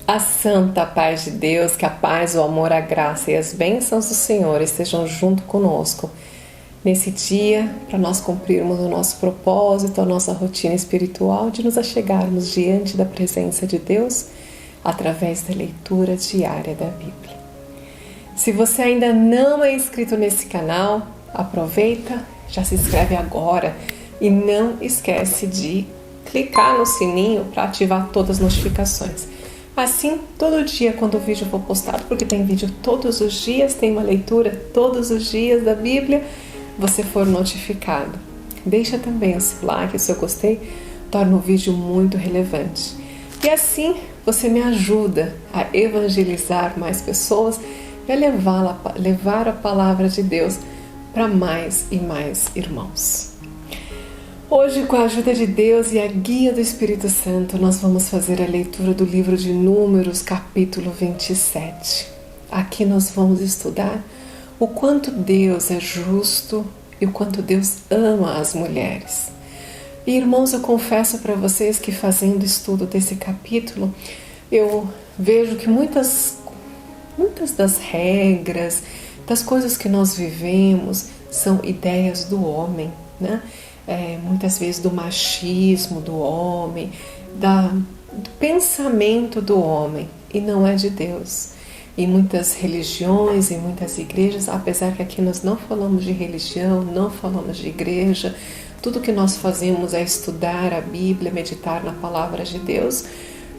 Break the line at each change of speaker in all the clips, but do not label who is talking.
A santa paz de Deus, que a paz, o amor, a graça e as bênçãos do Senhor estejam junto conosco nesse dia, para nós cumprirmos o nosso propósito, a nossa rotina espiritual de nos achegarmos diante da presença de Deus através da leitura diária da Bíblia. Se você ainda não é inscrito nesse canal, aproveita, já se inscreve agora e não esquece de clicar no sininho para ativar todas as notificações. Assim, todo dia quando o vídeo for postado, porque tem vídeo todos os dias, tem uma leitura todos os dias da Bíblia, você for notificado. Deixa também o seu like, o seu gostei, torna o vídeo muito relevante. E assim você me ajuda a evangelizar mais pessoas e a levar a palavra de Deus para mais e mais irmãos. Hoje, com a ajuda de Deus e a guia do Espírito Santo, nós vamos fazer a leitura do livro de Números, capítulo 27. Aqui nós vamos estudar o quanto Deus é justo e o quanto Deus ama as mulheres. E, irmãos, eu confesso para vocês que fazendo estudo desse capítulo, eu vejo que muitas das regras, das coisas que nós vivemos, são ideias do homem, né? Muitas vezes do machismo do homem, do pensamento do homem, e não é de Deus. Em muitas religiões, em muitas igrejas, apesar que aqui nós não falamos de religião, não falamos de igreja, tudo que nós fazemos é estudar a Bíblia, meditar na palavra de Deus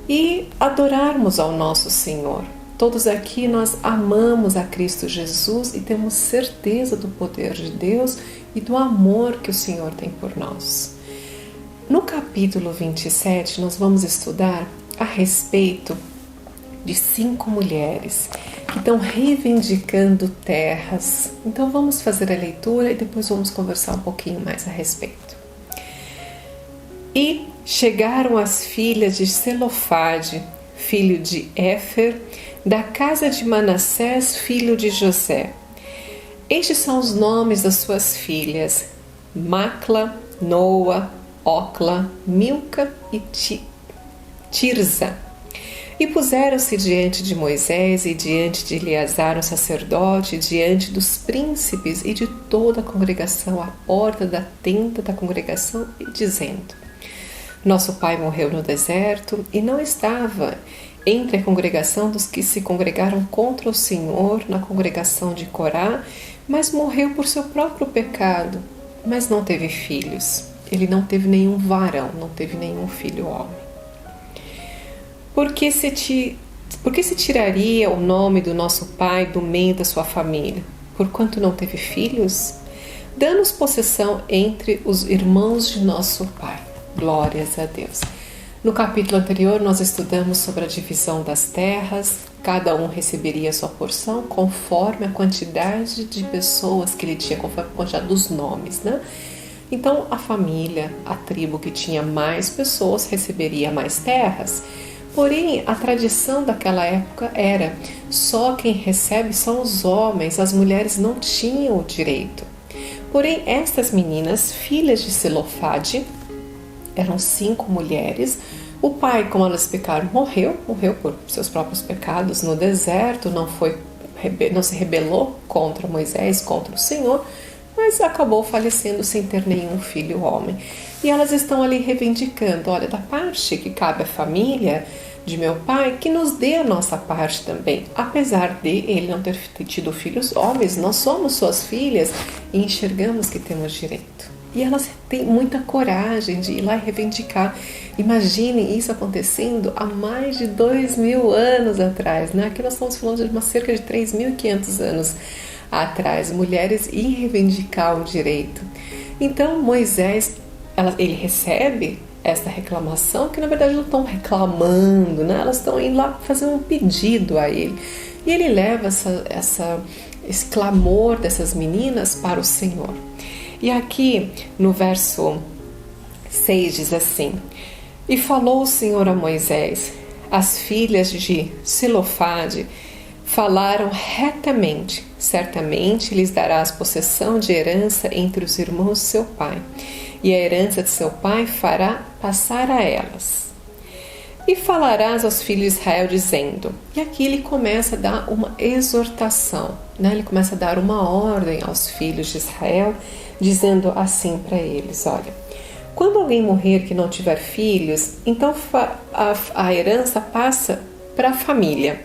e adorarmos ao nosso Senhor. Todos aqui nós amamos a Cristo Jesus e temos certeza do poder de Deus e do amor que o Senhor tem por nós. No capítulo 27, nós vamos estudar a respeito de 5 mulheres que estão reivindicando terras. Então vamos fazer a leitura e depois vamos conversar um pouquinho mais a respeito. E chegaram as filhas de Zelofade, filho de Éfer, da casa de Manassés, filho de José. Estes são os nomes das suas filhas: Macla, Noa, Ocla, Milca e Tirza. E puseram-se diante de Moisés e diante de Eleazar, o sacerdote, diante dos príncipes e de toda a congregação, à porta da tenda da congregação, e dizendo: Nosso pai morreu no deserto e não estava entre a congregação dos que se congregaram contra o Senhor na congregação de Corá, mas morreu por seu próprio pecado, mas não teve filhos. Ele não teve nenhum varão, não teve nenhum filho homem. Por que se tiraria o nome do nosso pai do meio da sua família? Porquanto não teve filhos? Dá-nos possessão entre os irmãos de nosso pai. Glórias a Deus. No capítulo anterior nós estudamos sobre a divisão das terras. Cada um receberia a sua porção conforme a quantidade de pessoas que ele tinha, conforme a quantidade dos nomes, né? Então a família, a tribo que tinha mais pessoas receberia mais terras. Porém, a tradição daquela época era só quem recebe são os homens, as mulheres não tinham o direito. Porém, estas meninas, filhas de Zelofade, eram 5 mulheres. O pai, como elas pecaram, morreu por seus próprios pecados no deserto, não se rebelou contra Moisés, contra o Senhor, mas acabou falecendo sem ter nenhum filho homem. E elas estão ali reivindicando: olha, da parte que cabe à família de meu pai, que nos dê a nossa parte também. Apesar de ele não ter tido filhos homens, nós somos suas filhas e enxergamos que temos direito. E elas têm muita coragem de ir lá e reivindicar. Imaginem isso acontecendo há mais de 2.000 anos atrás, né? Aqui nós estamos falando de cerca de 3.500 anos atrás. Mulheres irem reivindicar o direito. Então Moisés, ele recebe essa reclamação, que na verdade não estão reclamando, né? Elas estão indo lá fazer um pedido a ele. E ele leva esse clamor dessas meninas para o Senhor. E aqui no verso 6 diz assim: E falou o Senhor a Moisés: As filhas de Zelofade falaram retamente, certamente lhes darás possessão de herança entre os irmãos de seu pai, e a herança de seu pai fará passar a elas. E falarás aos filhos de Israel dizendo, e aqui ele começa a dar uma exortação, né? Ele começa a dar uma ordem aos filhos de Israel, dizendo assim para eles, olha, quando alguém morrer que não tiver filhos, então a herança passa para a família.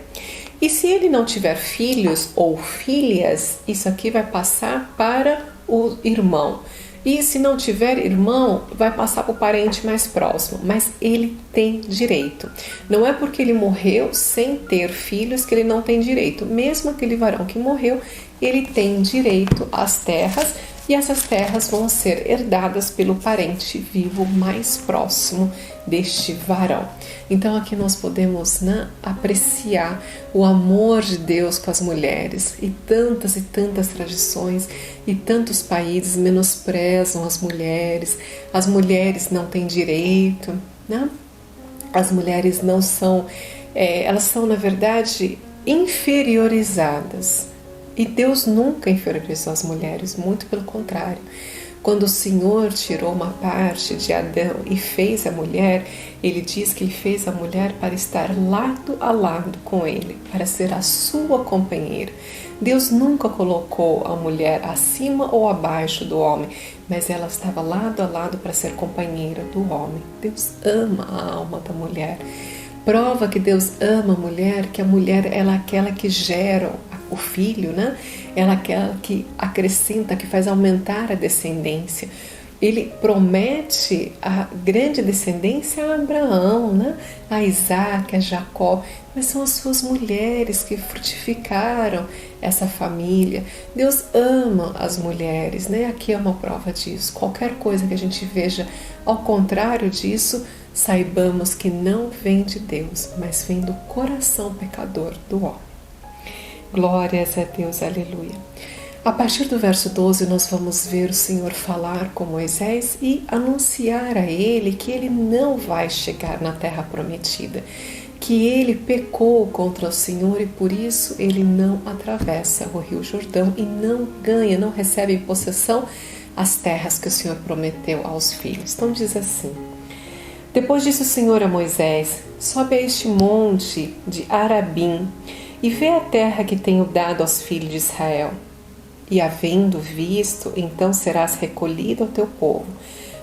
E se ele não tiver filhos ou filhas, isso aqui vai passar para o irmão. E se não tiver irmão, vai passar para o parente mais próximo. Mas ele tem direito. Não é porque ele morreu sem ter filhos que ele não tem direito. Mesmo aquele varão que morreu, ele tem direito às terras. E essas terras vão ser herdadas pelo parente vivo mais próximo deste varão. Então aqui nós podemos, né, apreciar o amor de Deus com as mulheres. E tantas tradições e tantos países menosprezam as mulheres não têm direito, né? As mulheres não são, elas são na verdade inferiorizadas. E Deus nunca inferiorizou as mulheres, muito pelo contrário. Quando o Senhor tirou uma parte de Adão e fez a mulher, ele diz que ele fez a mulher para estar lado a lado com ele, para ser a sua companheira. Deus nunca colocou a mulher acima ou abaixo do homem, mas ela estava lado a lado para ser companheira do homem. Deus ama a alma da mulher. Prova que Deus ama a mulher, que a mulher ela é aquela que gera o filho, né? Ela é aquela que acrescenta, que faz aumentar a descendência. Ele promete a grande descendência a Abraão, né? A Isaac, a Jacó, mas são as suas mulheres que frutificaram essa família. Deus ama as mulheres, né? Aqui é uma prova disso. Qualquer coisa que a gente veja ao contrário disso, saibamos que não vem de Deus, mas vem do coração pecador do homem. Glórias a Deus, aleluia. A partir do verso 12 nós vamos ver o Senhor falar com Moisés e anunciar a ele que ele não vai chegar na terra prometida, que ele pecou contra o Senhor e por isso ele não atravessa o Rio Jordão e não ganha, não recebe em possessão as terras que o Senhor prometeu aos filhos. Então diz assim: depois disse o Senhor a Moisés, sobe a este monte de Arabim e vê a terra que tenho dado aos filhos de Israel. E havendo visto, então serás recolhido ao teu povo,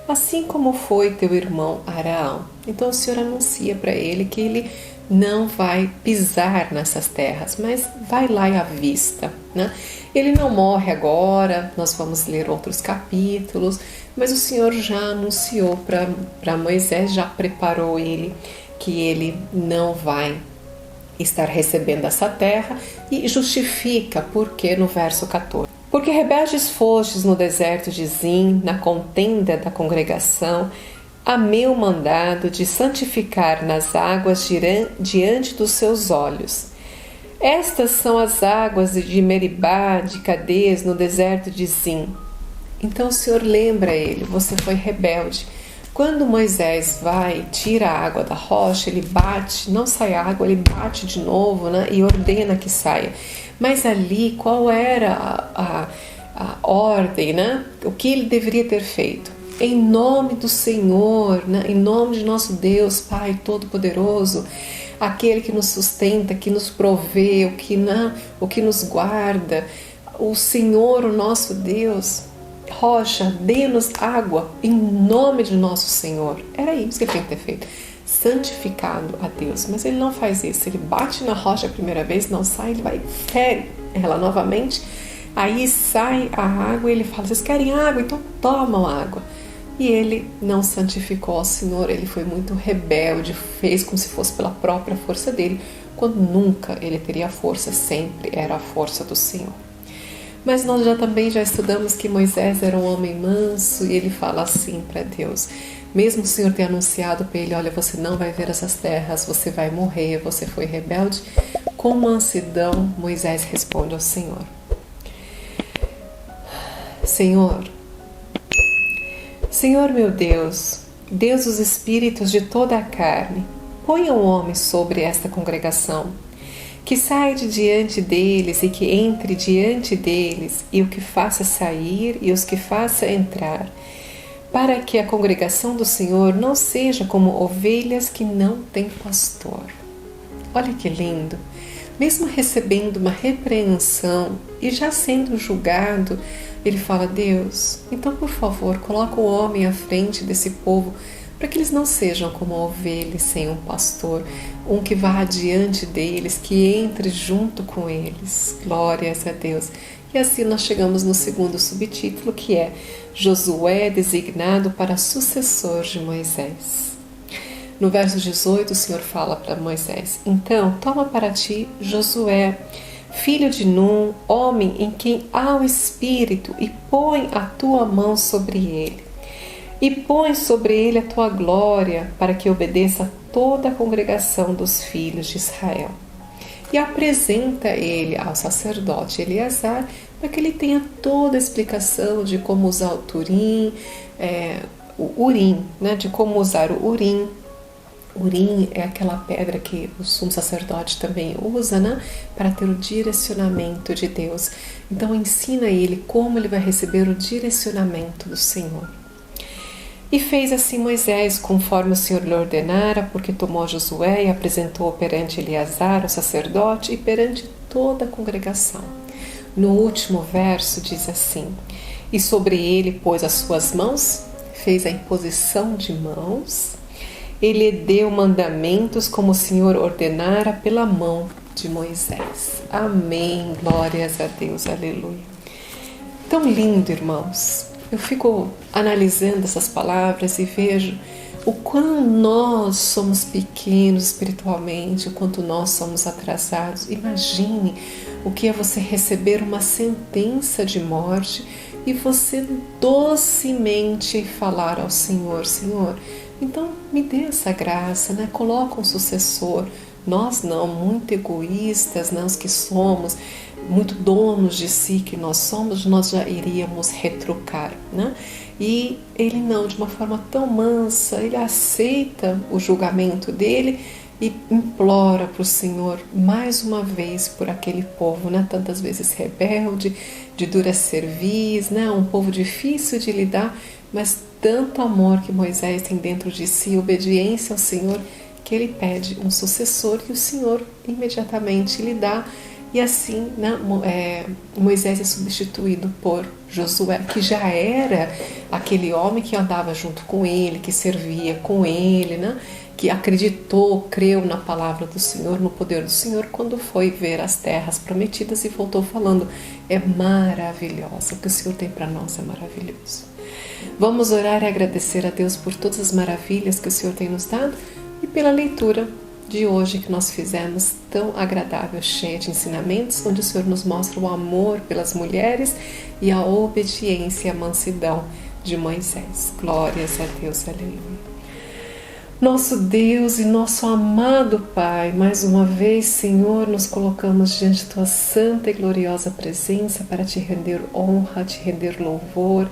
assim como foi teu irmão Araão. Então o Senhor anuncia para ele que ele não vai pisar nessas terras, mas vai lá e avista, né? Ele não morre agora, nós vamos ler outros capítulos, mas o Senhor já anunciou para Moisés, já preparou ele, que ele não vai estar recebendo essa terra e justifica porque no verso 14. Porque rebeldes fostes no deserto de Zim, na contenda da congregação, a meu mandado de santificar nas águas diante dos seus olhos. Estas são as águas de Meribá, de Cades, no deserto de Zim. Então o Senhor lembra ele, você foi rebelde. Quando Moisés vai, tira a água da rocha, ele bate, não sai água, ele bate de novo, né, e ordena que saia. Mas ali, qual era a ordem, né? O que ele deveria ter feito? Em nome do Senhor, né? Em nome de nosso Deus, Pai Todo-Poderoso, aquele que nos sustenta, que nos provê, o que nos guarda, o Senhor, o nosso Deus. Rocha, dê-nos água em nome de nosso Senhor. Era isso que ele tinha que ter feito, santificado a Deus. Mas ele não faz isso, ele bate na rocha a primeira vez, não sai, ele vai e fere ela novamente, aí sai a água e ele fala, vocês querem água? Então tomam água. E ele não santificou ao Senhor, ele foi muito rebelde, fez como se fosse pela própria força dele, quando nunca ele teria força, sempre era a força do Senhor. Mas nós também já estudamos que Moisés era um homem manso e ele fala assim para Deus, mesmo o Senhor ter anunciado para ele, olha, você não vai ver essas terras, você vai morrer, você foi rebelde, com mansidão Moisés responde ao Senhor, Senhor meu Deus, Deus dos espíritos de toda a carne, ponha um homem sobre esta congregação, que saia de diante deles e que entre diante deles, e o que faça sair e os que faça entrar. para que a congregação do Senhor não seja como ovelhas que não têm pastor. Olha que lindo! Mesmo recebendo uma repreensão e já sendo julgado, ele fala: Deus, então por favor, coloca o homem à frente desse povo, para que eles não sejam como ovelhas sem um pastor, um que vá adiante deles, que entre junto com eles. Glórias a Deus! E assim nós chegamos no segundo subtítulo, que é Josué designado para sucessor de Moisés. No verso 18, o Senhor fala para Moisés: então, toma para ti Josué, filho de Num, homem em quem há o Espírito, e põe a tua mão sobre ele. E põe sobre ele a tua glória, para que obedeça a toda a congregação dos filhos de Israel. E apresenta ele ao sacerdote Eleazar, para que ele tenha toda a explicação de como usar o Turim, o Urim, né? De como usar o Urim. Urim é aquela pedra que o sumo sacerdote também usa, né? Para ter o direcionamento de Deus. Então ensina ele como ele vai receber o direcionamento do Senhor. E fez assim Moisés, conforme o Senhor lhe ordenara, porque tomou Josué e apresentou perante Eleazar, o sacerdote, e perante toda a congregação. No último verso diz assim: e sobre ele pôs as suas mãos, fez a imposição de mãos, ele deu mandamentos como o Senhor ordenara pela mão de Moisés. Amém, glórias a Deus, aleluia. Tão lindo, irmãos. Eu fico analisando essas palavras e vejo o quão nós somos pequenos espiritualmente, o quanto nós somos atrasados. Imagine o que é você receber uma sentença de morte e você docemente falar ao Senhor: Senhor, então me dê essa graça, né? Coloca um sucessor. Nós não, muito egoístas, nós que somos, muito donos de si que nós somos, nós já iríamos retrucar, né? E ele não, de uma forma tão mansa, ele aceita o julgamento dele e implora para o Senhor mais uma vez por aquele povo, né? Tantas vezes rebelde, de dura cerviz, né? Um povo difícil de lidar, mas tanto amor que Moisés tem dentro de si, obediência ao Senhor, que ele pede um sucessor e o Senhor imediatamente lhe dá. E assim, né, Moisés é substituído por Josué, que já era aquele homem que andava junto com ele, que servia com ele, né, que acreditou, creu na palavra do Senhor, no poder do Senhor, quando foi ver as terras prometidas e voltou falando: é maravilhosa, o que o Senhor tem para nós é maravilhoso. Vamos orar e agradecer a Deus por todas as maravilhas que o Senhor tem nos dado e pela leitura de hoje que nós fizemos, tão agradável, cheia de ensinamentos, onde o Senhor nos mostra o amor pelas mulheres e a obediência e a mansidão de Moisés. Glórias a Deus, aleluia. Nosso Deus e nosso amado Pai, mais uma vez, Senhor, nos colocamos diante de Tua santa e gloriosa presença para Te render honra, Te render louvor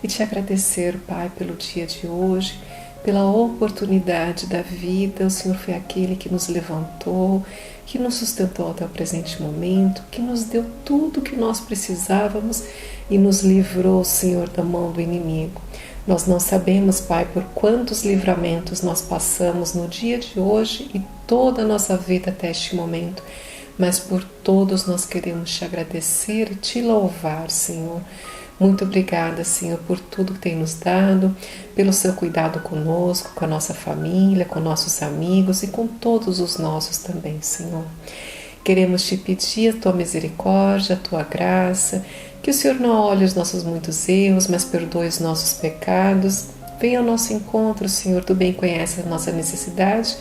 e Te agradecer, Pai, pelo dia de hoje, pela oportunidade da vida. O Senhor foi aquele que nos levantou, que nos sustentou até o presente momento, que nos deu tudo o que nós precisávamos e nos livrou, Senhor, da mão do inimigo. Nós não sabemos, Pai, por quantos livramentos nós passamos no dia de hoje e toda a nossa vida até este momento, mas por todos nós queremos Te agradecer e Te louvar, Senhor. Muito obrigada, Senhor, por tudo que tem nos dado, pelo Seu cuidado conosco, com a nossa família, com nossos amigos e com todos os nossos também, Senhor. Queremos Te pedir a Tua misericórdia, a Tua graça, que o Senhor não olhe os nossos muitos erros, mas perdoe os nossos pecados. Venha ao nosso encontro, Senhor, Tu bem conheces a nossa necessidade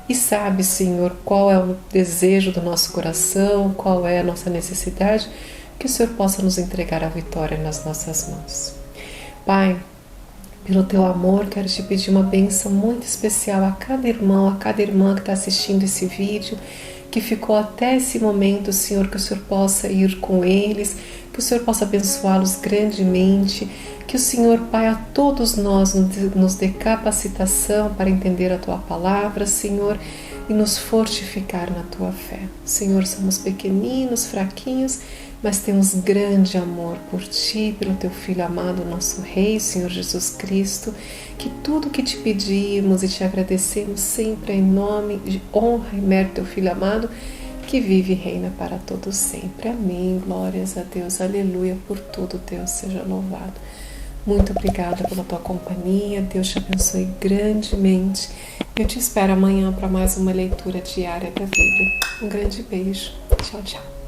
e sabe, Senhor, qual é o desejo do nosso coração, qual é a nossa necessidade, que o Senhor possa nos entregar a vitória nas nossas mãos. Pai, pelo Teu amor, quero Te pedir uma bênção muito especial a cada irmão, a cada irmã que está assistindo esse vídeo, que ficou até esse momento, Senhor, que o Senhor possa ir com eles, que o Senhor possa abençoá-los grandemente, que o Senhor, Pai, a todos nós nos dê capacitação para entender a Tua palavra, Senhor, e nos fortificar na Tua fé. Senhor, somos pequeninos, fraquinhos, mas temos grande amor por Ti, pelo Teu Filho amado, nosso Rei, Senhor Jesus Cristo, que tudo que Te pedimos e Te agradecemos sempre em nome de honra e mérito do Teu Filho amado, que vive e reina para todos sempre. Amém. Glórias a Deus. Aleluia. Por tudo, Deus seja louvado. Muito obrigada pela tua companhia. Deus te abençoe grandemente. Eu te espero amanhã para mais uma leitura diária da Bíblia. Um grande beijo. Tchau, tchau.